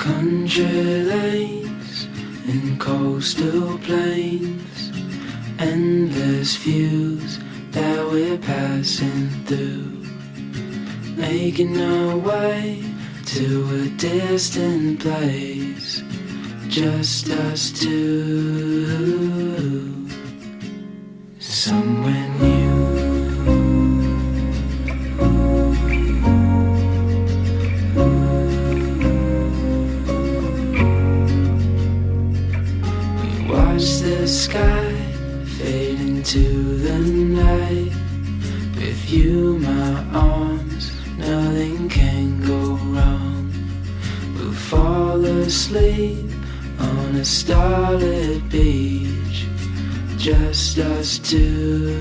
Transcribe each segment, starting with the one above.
Country lanes and coastal plains, endless views that we're passing through, making our way to a distant place, just us two, somewhere new. Watch the sky fade into the night. With you, my arms, nothing can go wrong. We'll fall asleep on a starlit beach, just us two,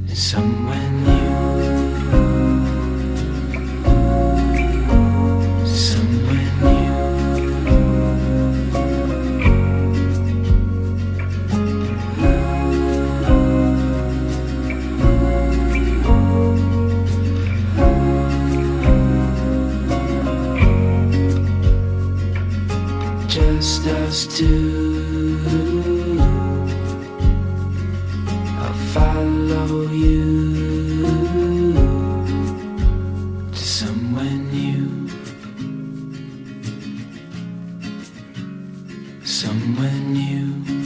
somewhere new. Just us two, I'll follow you to somewhere new, somewhere new.